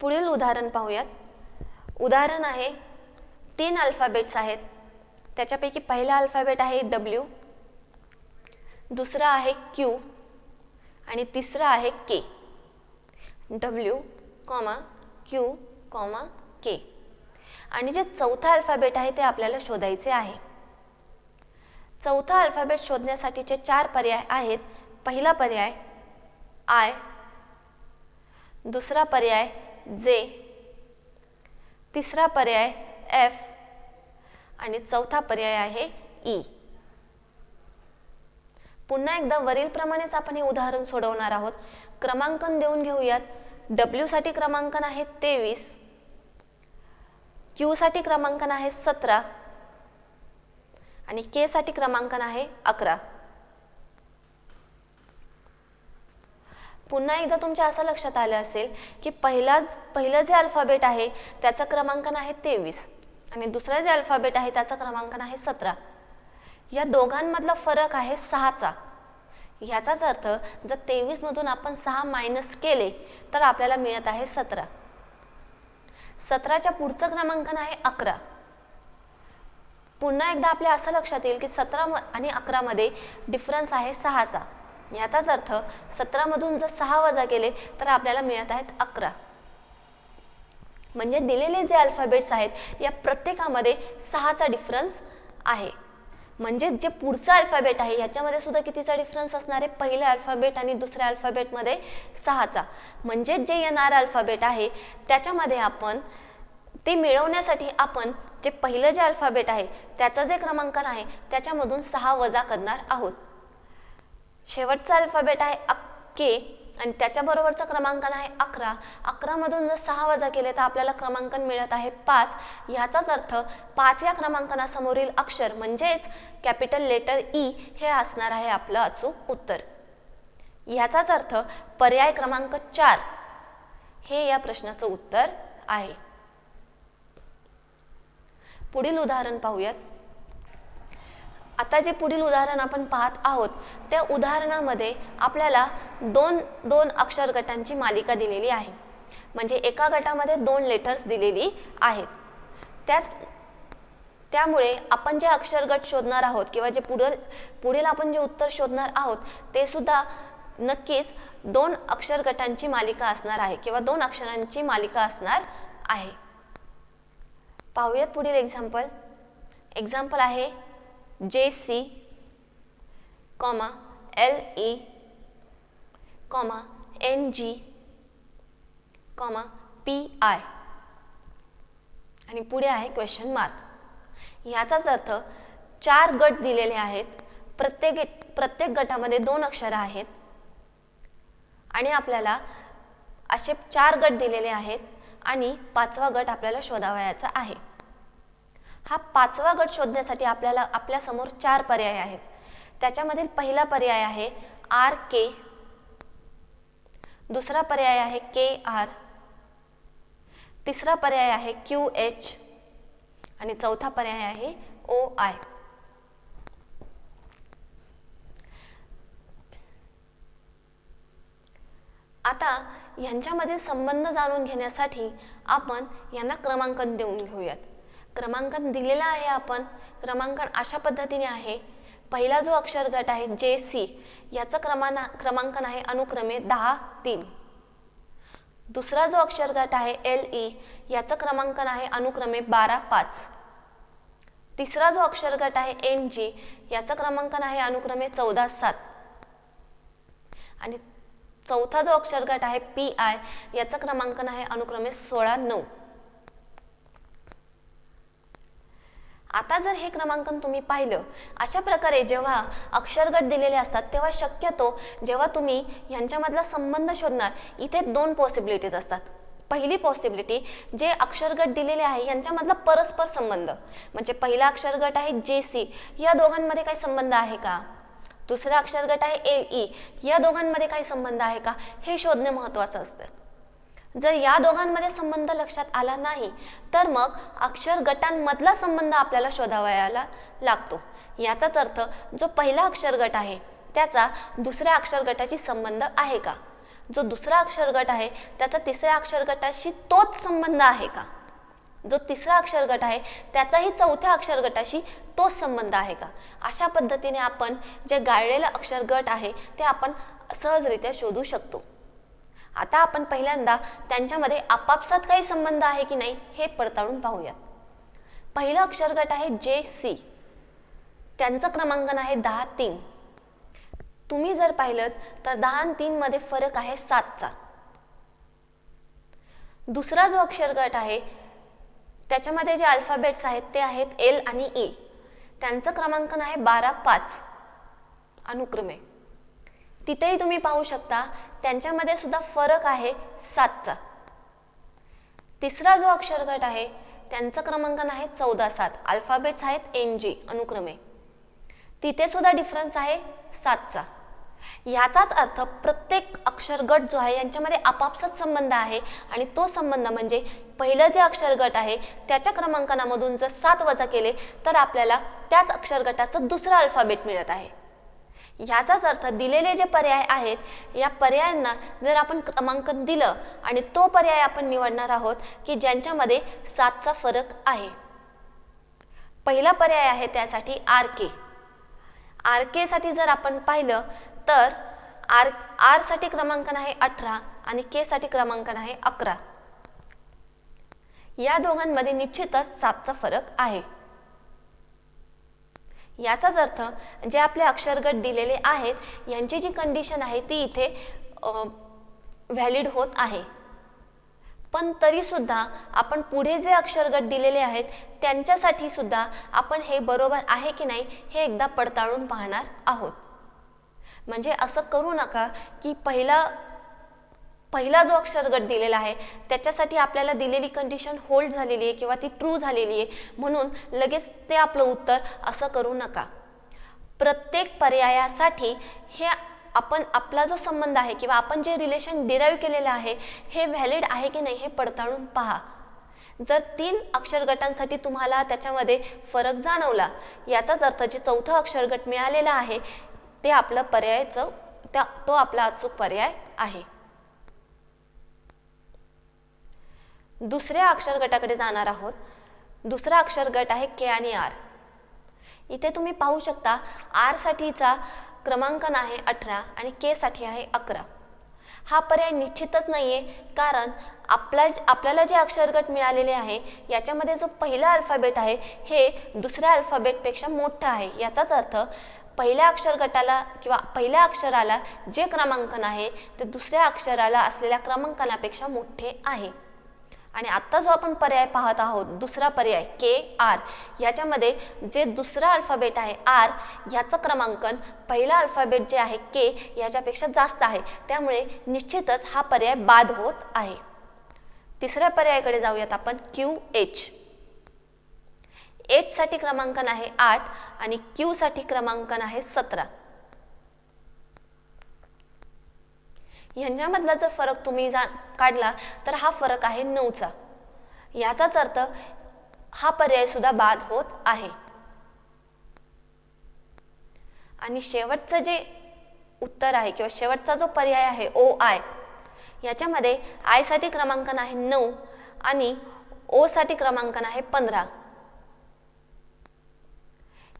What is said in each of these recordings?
पुढील उदाहरण पाहूयात. उदाहरण आहे 3 अल्फाबेट्स आहेत. त्याच्यापैकी पहिला अल्फाबेट आहे W, दुसरा आहे Q आणि तिसरा आहे K. W, Q, K. आणि जे चौथा अल्फाबेट आहे ते आपल्याला शोधायचे आहे. चौथा अल्फाबेट शोधण्यासाठीचे 4 पर्याय आहेत. पहिला पर्याय I, दुसरा पर्याय J, तिसरा पर्याय F आणि चौथा पर्याय आहे E. पुन्हा एकदा वरील प्रमाणेच आपण हे उदाहरण सोडवणार आहोत. क्रमांकन देऊन घेऊयात. W साठी क्रमांकन आहे 23, Q साठी क्रमांकन आहे 17 आणि K साठी क्रमांकन आहे 11. पुन्हा एकदा तुमच्या असं लक्षात आलं असेल की पहिलं जे अल्फाबेट आहे त्याचा क्रमांकन आहे 23 आणि दुसरा जे अल्फाबेट आहे त्याचा क्रमांकन आहे 17. या दोघांमधला फरक आहे 6चा. ह्याचाच अर्थ जर 23 मधून आपण 6 मायनस केले तर आपल्याला मिळत आहे 17. 17च्या पुढचं क्रमांकन आहे 11. पुन्हा एकदा आपल्या असं लक्षात येईल की 17 आणि 11 मध्ये डिफरन्स आहे 6चा. याचाच अर्थ 17 मधून जर 6 वजा केले तर आपल्याला मिळत आहेत 11. म्हणजे दिलेले जे अल्फाबेट्स आहेत या प्रत्येकामध्ये 6चा डिफरन्स आहे. म्हणजे जे पुढचा अल्फाबेट आहे याच्यामध्ये सुद्धा कितीचा डिफरन्स असणार आहे? पहिल्या अल्फाबेट आणि दुसऱ्या अल्फाबेटमध्ये 6चा. म्हणजे जे येणारं अल्फाबेट आहे त्याच्यामध्ये आपण ते मिळवण्यासाठी आपण जे पहिलं जे अल्फाबेट आहे त्याचा जे क्रमांकन आहे त्याच्यामधून 6 वजा करणार आहोत. शेवटचा अल्फाबेट आहे K आणि त्याच्या बरोबरचा क्रमांकन आहे 11. 11 मधून जर 6 वजा केले तर आपल्याला क्रमांकन मिळत आहे 5. ह्याचाच अर्थ 5 या क्रमांकासमोरील अक्षर म्हणजेच कॅपिटल लेटर E हे असणार आहे आपलं अचूक उत्तर. ह्याचाच अर्थ पर्याय क्रमांक 4 हे या प्रश्नाचं उत्तर आहे. पुढील उदाहरण पाहूयात. आता जे पुढील उदाहरण आपण पाहत आहोत त्या उदाहरणामध्ये आपल्याला दोन अक्षर गटांची मालिका दिलेली आहे. म्हणजे एका गटामध्ये 2 लेटर्स दिलेली आहेत. त्यामुळे आपण जे अक्षर गट शोधणार आहोत किंवा जे पुढील आपण जे उत्तर शोधणार आहोत ते सुद्धा नक्कीच 2 अक्षर गटांची मालिका असणार आहे किंवा 2 अक्षरांची मालिका असणार आहे. पाहूयात पुढील एक्झाम्पल. एक्झाम्पल आहे JC, LE, NG, PI आणि पुढे आहे क्वेश्चन मार्क. ह्याचाच अर्थ 4 गट दिलेले आहेत. प्रत्येक गटामध्ये 2 अक्षर आहेत आणि आपल्याला असे 4 गट दिलेले आहेत आणि 5वा गट आपल्याला शोधावयाचा आहे. हा 5वा गट शोधण्यासाठी आपल्या समोर 4 पर्याय आहेत. त्याच्यामधील पहिला पर्याय आहे RK, दुसरा पर्याय आहे KR, तिसरा पर्याय आहे QH आणि चौथा पर्याय आहे OI. आता यांच्यामधील संबंध जाणून घेण्यासाठी आपण यांना क्रमांकन देऊन घेऊयात. क्रमांकन दिलेला आहे. आपण क्रमांकन अशा पद्धतीने आहे. पहिला जो अक्षर गट आहे JC याचा क्रमांकन आहे अनुक्रमे 10, 3. दुसरा जो अक्षर गट आहे LE याचा क्रमांकन आहे अनुक्रमे 12, 5. तिसरा जो अक्षर गट आहे NG याचा क्रमांकन आहे अनुक्रमे 14, 7. आणि चौथा जो अक्षर गट आहे PI याचा क्रमांकन आहे अनुक्रमे 16, 9. आता जर हे क्रमांकन तुम्ही पाहिलं अशा प्रकारे जेव्हा अक्षर गट दिलेले असतात तेव्हा शक्यतो जेव्हा तुम्ही यांच्यामधला संबंध शोधणार इथे 2 पॉसिबिलिटीज असतात. पहिली पॉसिबिलिटी जे अक्षर गट दिलेले आहे यांच्यामधला परस्पर संबंध म्हणजे पहिला अक्षर गट आहे JC या दोघांमध्ये काही संबंध आहे का? दुसरा अक्षर गट आहे LE या दोघांमध्ये काही संबंध आहे का हे शोधणे महत्त्वाचं असतं. जर या दोघांमध्ये संबंध लक्षात आला नाही तर मग अक्षर गटांमधला संबंध आपल्याला शोधावयाला लागतो. याचाच अर्थ जो पहिला अक्षर गट आहे त्याचा दुसऱ्या अक्षर गटाची संबंध आहे का? जो दुसरा अक्षर गट आहे त्याचा तिसऱ्या अक्षर गटाशी तोच संबंध आहे का, जो तिसरा अक्षर गट आहे त्याचाही चौथ्या अक्षर गटाशी तोच संबंध आहे का, अशा पद्धतीने आपण जे गाळलेलं अक्षर गट आहे ते आपण सहजरित्या शोधू शकतो. आता आपण पहिल्यांदा त्यांच्यामध्ये आपापसात काही संबंध आहे की नाही हे पडताळून पाहूयात. पहिलं अक्षर गट आहे JC, त्यांचं क्रमांकन आहे 10 3. तुम्ही जर पाहिलं तर 10 आणि 3 मध्ये फरक आहे 7चा. दुसरा जो अक्षर गट आहे त्याच्यामध्ये जे अल्फाबेट्स आहेत ते आहेत L आणि E, त्यांचं क्रमांकन आहे 12 5 अनुक्रमे. तिथेही तुम्ही पाहू शकता त्यांच्यामध्ये सुद्धा फरक आहे 7चा. तिसरा जो अक्षर गट आहे त्यांचं क्रमांकन आहे 14 7, अल्फाबेट्स आहेत NG अनुक्रमे. तिथे सुद्धा डिफरन्स आहे 7चा. याचाच अर्थ प्रत्येक अक्षर गट जो आहे यांच्यामध्ये आपापसात संबंध आहे आणि तो संबंध म्हणजे पहिलं जे अक्षर गट आहे त्याच्या क्रमांकनामधून जर 7 वजा केले तर आपल्याला त्याच अक्षर गटाचं दुसरं अल्फाबेट मिळत आहे. याचाच अर्थ दिलेले जे पर्याय आहेत या पर्यायांना जर आपण क्रमांकन दिलं आणि तो पर्याय आपण निवडणार आहोत की ज्यांच्यामध्ये 7चा फरक आहे. पहिला पर्याय आहे त्यासाठी RK. RK साठी जर आपण पाहिलं तर R साठी क्रमांकन आहे 18 आणि K साठी क्रमांकन आहे 11. या दोघांमध्ये निश्चितच 7चा फरक आहे. याचाच अर्थ जे आपले अक्षरगट दिलेले आहेत यांची जी कंडिशन आहे ती इथे व्हॅलिड होत आहे. पण तरी सुद्धा आपण पुढे जे अक्षरगट दिलेले आहेत त्यांच्यासाठी सुद्धा आपण हे बरोबर आहे की नाही हे एकदा पडताळून पाहणार आहोत. म्हणजे असं करू नका की पहिला जो अक्षरगट दिलेला आहे त्याच्यासाठी आपल्याला दिलेली कंडिशन होल्ड झालेली आहे किंवा ती ट्रू झालेली आहे म्हणून लगेच ते आपलं उत्तर असं करू नका. प्रत्येक पर्यायासाठी हे आपण आपला जो संबंध आहे किंवा आपण जे रिलेशन डिराईव्ह केलेलं आहे हे व्हॅलिड आहे की नाही हे पडताळून पहा. जर 3 अक्षर गटांसाठी तुम्हाला त्याच्यामध्ये फरक जाणवला याचाच अर्थ जे चौथा अक्षरगट मिळालेला आहे ते आपलं पर्यायचं तो आपला अचूक पर्याय आहे. दुसऱ्या अक्षर गटाकडे जाणार आहोत. दुसरा अक्षर गट आहे K आणि R. इथे तुम्ही पाहू शकता R साठीचा क्रमांकन आहे 18 आणि K साठी आहे 11. हा पर्याय निश्चितच नाहीये कारण आपल्याला जे अक्षरगट मिळालेले आहे याच्यामध्ये जो पहिला अल्फाबेट आहे हे दुसऱ्या अल्फाबेटपेक्षा मोठा आहे. याचाच अर्थ पहिल्या अक्षर गटाला किंवा पहिल्या अक्षराला जे क्रमांकन आहे ते दुसऱ्या अक्षराला असलेल्या क्रमांकनापेक्षा मोठे आहे. आणि आता जो आपण पर्याय पाहत आहोत दुसरा पर्याय KR याच्यामध्ये जे दुसरा अल्फाबेट आहे R याचं क्रमांकन पहिला अल्फाबेट जे आहे K याच्यापेक्षा जास्त आहे. त्यामुळे निश्चितच हा पर्याय बाद होत आहे. तिसऱ्या पर्यायाकडे जाऊयात आपण QH. H साठी क्रमांकन आहे 8 आणि Q साठी क्रमांकन आहे 17. यांच्यामधला जर फरक तुम्ही काढला तर हा फरक आहे 9चा. याचाच अर्थ हा पर्याय सुद्धा बाद होत आहे. आणि शेवटचं जे उत्तर आहे किंवा शेवटचा जो पर्याय आहे OI याच्यामध्ये I साठी क्रमांकन आहे 9 आणि O साठी क्रमांकन आहे 15.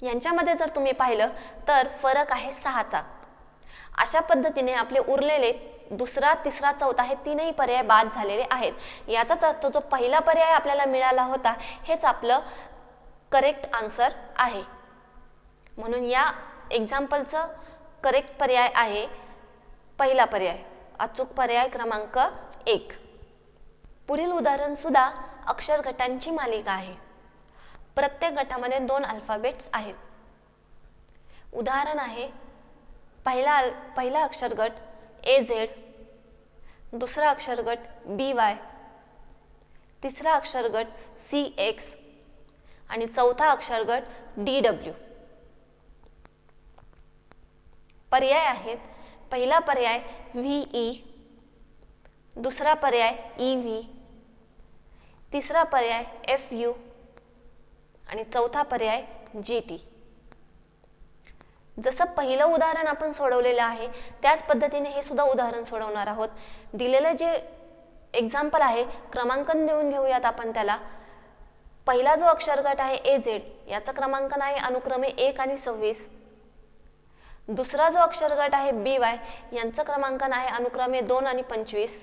यांच्यामध्ये जर तुम्ही पाहिलं तर फरक आहे 6चा. अशा पद्धतीने आपले उरलेले दुसरा तिसरा चौथा हे तीनही पर्याय बाद झालेले आहेत. याचाच अर्थ जो पहिला पर्याय आपल्याला मिळाला होता हेच आपलं करेक्ट आन्सर आहे. म्हणून या एक्झाम्पलचं करेक्ट पर्याय आहे पहिला पर्याय, अचूक पर्याय क्रमांक 1. पुढील उदाहरण सुद्धा अक्षर गटांची मालिका आहे. प्रत्येक गटामध्ये 2 अल्फाबेट्स आहेत. उदाहरण आहे पहिला अक्षर गट AZ, दुसरा अक्षर गट BY, तिसरा अक्षर गट CX आणि चौथा अक्षर गट DW. पर्याय आहेत पहिला पर्याय VE, दुसरा पर्याय EV, तिसरा पर्याय FU आणि चौथा पर्याय GT. जसं पहिलं उदाहरण आपण सोडवलेलं आहे त्याच पद्धतीने हे सुद्धा उदाहरण सोडवणार आहोत. दिलेलं जे एक्झाम्पल आहे क्रमांकन देऊन घेऊयात आपण त्याला. पहिला जो अक्षर गट आहे AZ याचं क्रमांकन आहे अनुक्रमे 1 आणि 26. दुसरा जो अक्षर गट आहे BY यांचं क्रमांकन आहे अनुक्रमे 2 आणि 25.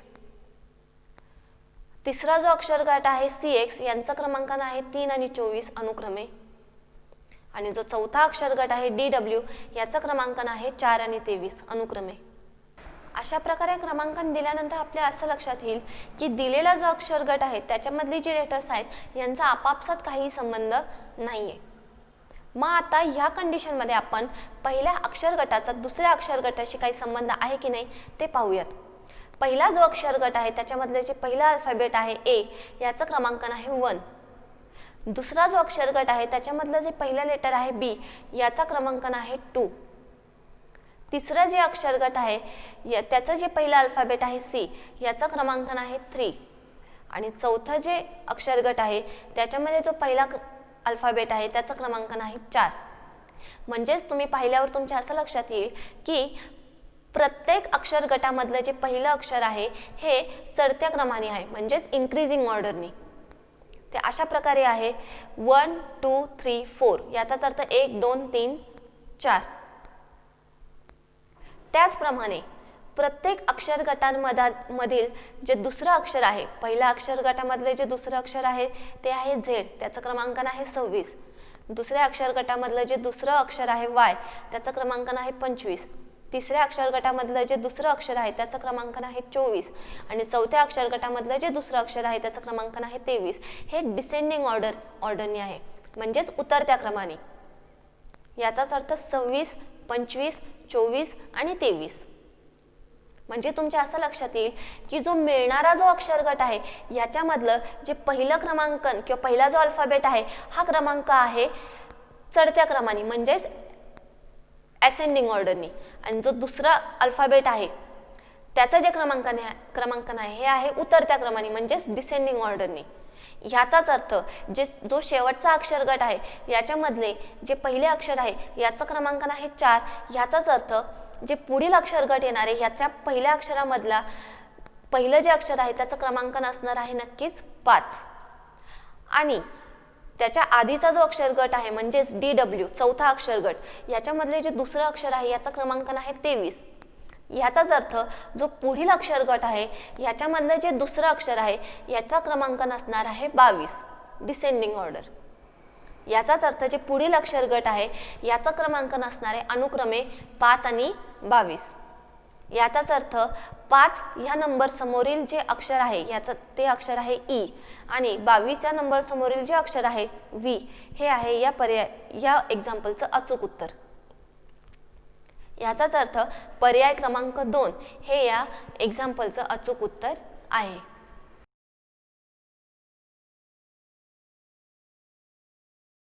तिसरा जो अक्षर गट आहे CX यांचं क्रमांकन आहे 3 आणि 24 अनुक्रमे. आणि जो चौथा अक्षर गट आहे DW याचं क्रमांकन आहे 4 आणि 23 अनुक्रमे. अशा प्रकारे क्रमांकन दिल्यानंतर आपल्या असं लक्षात येईल की दिलेला जो अक्षर गट आहे त्याच्यामधले जे लेटर्स आहेत यांचा आपापसात काही संबंध नाहीये. मग आता ह्या कंडिशनमध्ये आपण पहिल्या अक्षर गटाचा दुसऱ्या अक्षर गटाशी काही संबंध आहे की नाही ते पाहूयात. पहिला जो अक्षर गट आहे त्याच्यामधले जे पहिला अल्फाबेट आहे A याचं क्रमांकन आहे 1. दुसरा जो अक्षर गट आहे त्याच्यामधलं जे पहिलं लेटर आहे B याचा क्रमांकन आहे 2. तिसरं जे अक्षर गट आहे त्याचं जे पहिलं अल्फाबेट आहे C याचा क्रमांकन आहे 3. आणि चौथं जे अक्षर गट आहे त्याच्यामध्ये जो पहिला अल्फाबेट आहे त्याचं क्रमांकन आहे 4. म्हणजेच तुम्ही पाहिल्यावर तुमच्या असं लक्षात येईल की प्रत्येक अक्षर गटामधलं जे पहिलं अक्षर आहे हे चढत्या क्रमाने आहे म्हणजेच इन्क्रीजिंग ऑर्डरनी. ते अशा प्रकारे आहे 1 2 3 4 याचाच अर्थ 1 2 3 4. त्याचप्रमाणे प्रत्येक अक्षर गटांमधील जे दुसरं अक्षर आहे पहिल्या अक्षर गटामधले जे दुसरं अक्षर आहे ते आहे Z त्याचं क्रमांकन आहे 26. दुसऱ्या अक्षर गटामधलं जे दुसरं अक्षर आहे Y त्याचं क्रमांकन आहे 25. तिसऱ्या अक्षर गटामधलं जे दुसरं अक्षर आहे त्याचं क्रमांकन आहे 24. आणि चौथ्या अक्षर गटामधलं जे दुसरं अक्षर आहे त्याचं क्रमांकन आहे 23. हे डिसेंडिंग ऑर्डरने आहे म्हणजेच उतरत्या क्रमाने. याचाच अर्थ 26 25 24 आणि 23. म्हणजे तुमच्या असं लक्षात येईल की जो मिळणारा जो अक्षर गट आहे याच्यामधलं जे पहिलं क्रमांकन किंवा पहिला जो अल्फाबेट आहे हा क्रमांक आहे चढत्या क्रमाने म्हणजेच असेंडिंग ऑर्डरनी. आणि जो दुसरा अल्फाबेट आहे त्याचं जे क्रमांकन आहे हे आहे उतरत्या क्रमाने म्हणजेच डिसेंडिंग ऑर्डरनी. ह्याचाच अर्थ जो शेवटचा अक्षर गट आहे याच्यामधले जे पहिले अक्षर आहे याचं क्रमांकन आहे 4. ह्याचाच अर्थ जे पुढील अक्षर गट येणार आहे ह्याच्या पहिल्या अक्षरामधला पहिलं जे अक्षर आहे त्याचं क्रमांकन असणार आहे नक्कीच 5. आणि त्याच्या आधीचा जो अक्षर गट आहे म्हणजेच DW चौथा अक्षर गट याच्यामधले जे दुसरं अक्षर आहे याचं क्रमांकन आहे 23. ह्याचाच अर्थ जो पुढील अक्षर गट आहे याच्यामधलं जे दुसरं अक्षर आहे याचा क्रमांकन असणार आहे 22 डिसेंडिंग ऑर्डर. याचाच अर्थ जे पुढील अक्षर गट आहे याचं क्रमांकन असणार आहे अनुक्रमे 5 आणि 22. याचाच अर्थ 5 ह्या नंबर समोरील जे अक्षर आहे याचं ते अक्षर आहे E आणि 22 या नंबर समोरील जे अक्षर आहे V हे आहे या एक्झाम्पलचं अचूक उत्तर. याचाच अर्थ पर्याय क्रमांक 2 हे या एक्झाम्पलचं अचूक उत्तर आहे.